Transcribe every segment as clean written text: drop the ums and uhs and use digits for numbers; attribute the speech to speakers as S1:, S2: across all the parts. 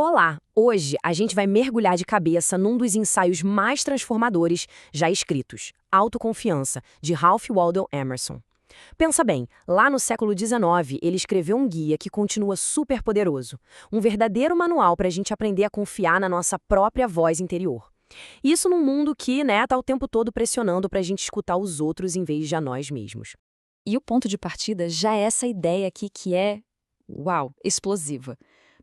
S1: Olá! Hoje a gente vai mergulhar de cabeça num dos ensaios mais transformadores já escritos, Autoconfiança, de Ralph Waldo Emerson. Pensa bem, lá no século XIX ele escreveu um guia que continua super poderoso, um verdadeiro manual para a gente aprender a confiar na nossa própria voz interior. Isso num mundo que, tá o tempo todo pressionando para a gente escutar os outros em vez de a nós mesmos.
S2: E o ponto de partida já é essa ideia aqui que é, uau, explosiva.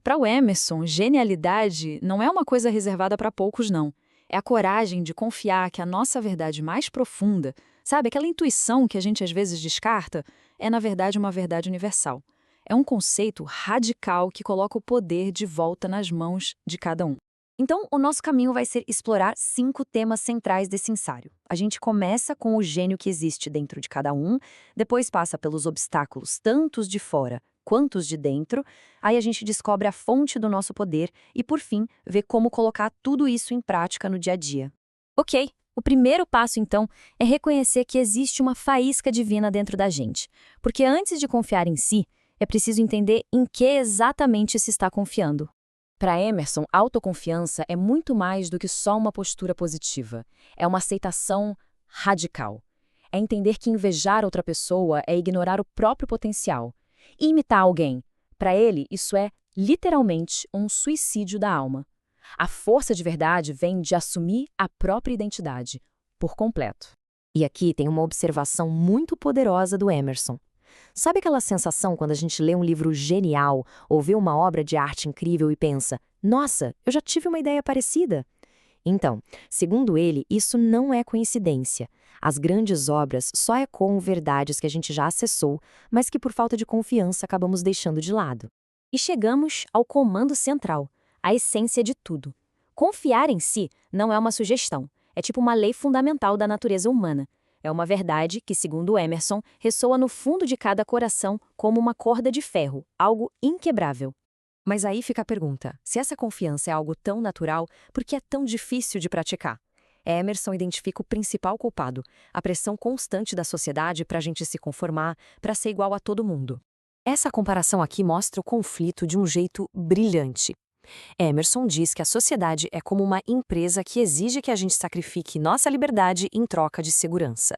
S2: Para o Emerson, genialidade não é uma coisa reservada para poucos, não. É a coragem de confiar que a nossa verdade mais profunda, sabe, aquela intuição que a gente às vezes descarta, é na verdade uma verdade universal. É um conceito radical que coloca o poder de volta nas mãos de cada um. Então, o nosso caminho vai ser explorar 5 temas centrais desse ensaio. A gente começa com o gênio que existe dentro de cada um, depois passa pelos obstáculos, tantos de fora quanto os de dentro, aí a gente descobre a fonte do nosso poder e, por fim, vê como colocar tudo isso em prática no dia a dia. Ok, o primeiro passo, então, é reconhecer que existe uma faísca divina dentro da gente, porque antes de confiar em si, é preciso entender em que exatamente se está confiando. Para Emerson, autoconfiança é muito mais do que só uma postura positiva. É uma aceitação radical. É entender que invejar outra pessoa é ignorar o próprio potencial. E imitar alguém, para ele, isso é, literalmente, um suicídio da alma. A força de verdade vem de assumir a própria identidade, por completo.
S1: E aqui tem uma observação muito poderosa do Emerson. Sabe aquela sensação quando a gente lê um livro genial ou vê uma obra de arte incrível e pensa, nossa, eu já tive uma ideia parecida? Então, segundo ele, isso não é coincidência. As grandes obras só ecoam verdades que a gente já acessou, mas que por falta de confiança acabamos deixando de lado. E chegamos ao comando central, a essência de tudo. Confiar em si não é uma sugestão, é tipo uma lei fundamental da natureza humana. É uma verdade que, segundo Emerson, ressoa no fundo de cada coração como uma corda de ferro, algo inquebrável. Mas aí fica a pergunta, se essa confiança é algo tão natural, por que é tão difícil de praticar? Emerson identifica o principal culpado, a pressão constante da sociedade para a gente se conformar, para ser igual a todo mundo. Essa comparação aqui mostra o conflito de um jeito brilhante. Emerson diz que a sociedade é como uma empresa que exige que a gente sacrifique nossa liberdade em troca de segurança.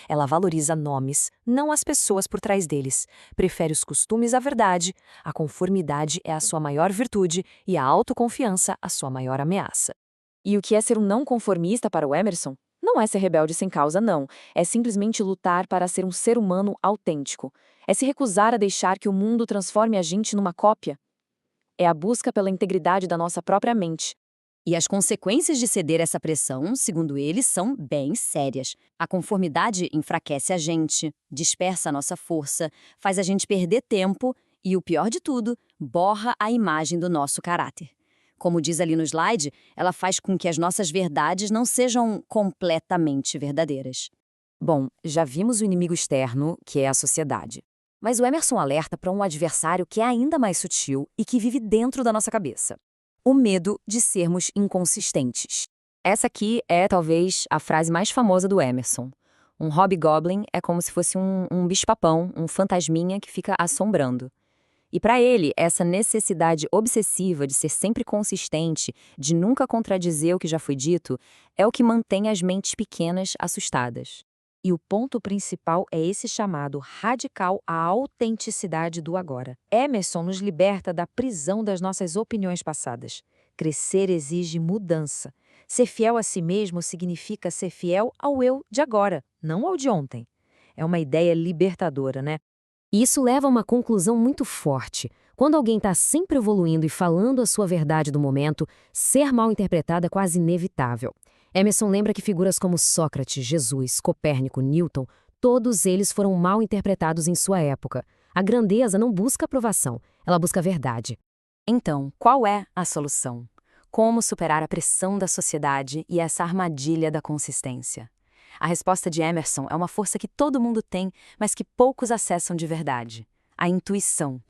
S1: Ela valoriza nomes, não as pessoas por trás deles. Prefere os costumes à verdade, a conformidade é a sua maior virtude e a autoconfiança a sua maior ameaça.
S2: E o que é ser um não conformista para o Emerson? Não é ser rebelde sem causa, não. É simplesmente lutar para ser um ser humano autêntico. É se recusar a deixar que o mundo transforme a gente numa cópia. É a busca pela integridade da nossa própria mente.
S3: E as consequências de ceder essa pressão, segundo ele, são bem sérias. A conformidade enfraquece a gente, dispersa a nossa força, faz a gente perder tempo e, o pior de tudo, borra a imagem do nosso caráter. Como diz ali no slide, ela faz com que as nossas verdades não sejam completamente verdadeiras.
S1: Bom, já vimos o inimigo externo, que é a sociedade. Mas o Emerson alerta para um adversário que é ainda mais sutil e que vive dentro da nossa cabeça. O medo de sermos inconsistentes. Essa aqui é, talvez, a frase mais famosa do Emerson. Um hobgoblin é como se fosse um bicho-papão, um fantasminha que fica assombrando. E para ele, essa necessidade obsessiva de ser sempre consistente, de nunca contradizer o que já foi dito, é o que mantém as mentes pequenas assustadas. E o ponto principal é esse chamado radical à autenticidade do agora. Emerson nos liberta da prisão das nossas opiniões passadas. Crescer exige mudança. Ser fiel a si mesmo significa ser fiel ao eu de agora, não ao de ontem. É uma ideia libertadora, né? E isso leva a uma conclusão muito forte. Quando alguém está sempre evoluindo e falando a sua verdade do momento, ser mal interpretado é quase inevitável. Emerson lembra que figuras como Sócrates, Jesus, Copérnico, Newton, todos eles foram mal interpretados em sua época. A grandeza não busca aprovação, ela busca a verdade. Então, qual é a solução? Como superar a pressão da sociedade e essa armadilha da consistência? A resposta de Emerson é uma força que todo mundo tem, mas que poucos acessam de verdade: a intuição.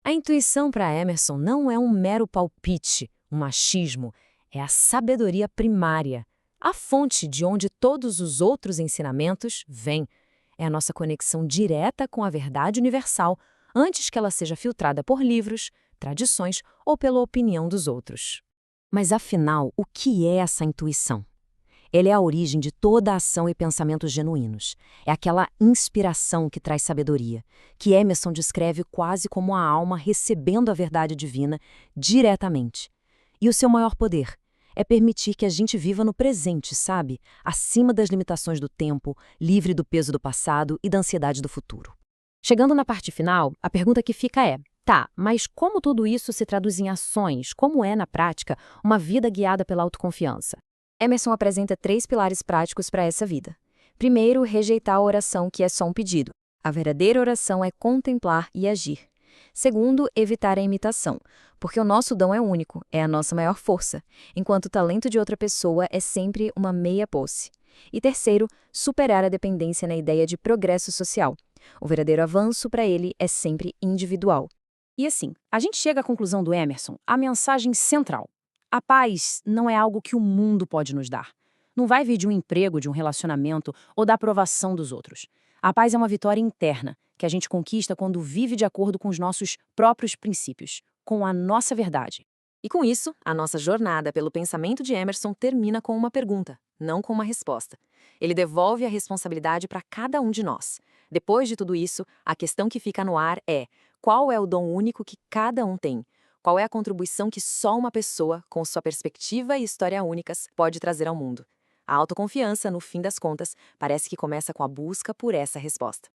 S1: A intuição para Emerson não é um mero palpite, um machismo, é a sabedoria primária. A fonte de onde todos os outros ensinamentos vêm é a nossa conexão direta com a verdade universal, antes que ela seja filtrada por livros, tradições ou pela opinião dos outros. Mas afinal, o que é essa intuição? Ela é a origem de toda a ação e pensamentos genuínos. É aquela inspiração que traz sabedoria, que Emerson descreve quase como a alma recebendo a verdade divina diretamente. E o seu maior poder é permitir que a gente viva no presente, sabe? Acima das limitações do tempo, livre do peso do passado e da ansiedade do futuro. Chegando na parte final, a pergunta que fica é: tá, mas como tudo isso se traduz em ações? Como é, na prática, uma vida guiada pela autoconfiança? Emerson apresenta 3 pilares práticos para essa vida. Primeiro, rejeitar a oração que é só um pedido. A verdadeira oração é contemplar e agir. Segundo, evitar a imitação, porque o nosso dom é único, é a nossa maior força, enquanto o talento de outra pessoa é sempre uma meia posse. E terceiro, superar a dependência na ideia de progresso social. O verdadeiro avanço para ele é sempre individual. E assim, a gente chega à conclusão do Emerson, a mensagem central. A paz não é algo que o mundo pode nos dar. Não vai vir de um emprego, de um relacionamento ou da aprovação dos outros. A paz é uma vitória interna, que a gente conquista quando vive de acordo com os nossos próprios princípios, com a nossa verdade. E com isso, a nossa jornada pelo pensamento de Emerson termina com uma pergunta, não com uma resposta. Ele devolve a responsabilidade para cada um de nós. Depois de tudo isso, a questão que fica no ar é: qual é o dom único que cada um tem? Qual é a contribuição que só uma pessoa, com sua perspectiva e história únicas, pode trazer ao mundo? A autoconfiança, no fim das contas, parece que começa com a busca por essa resposta.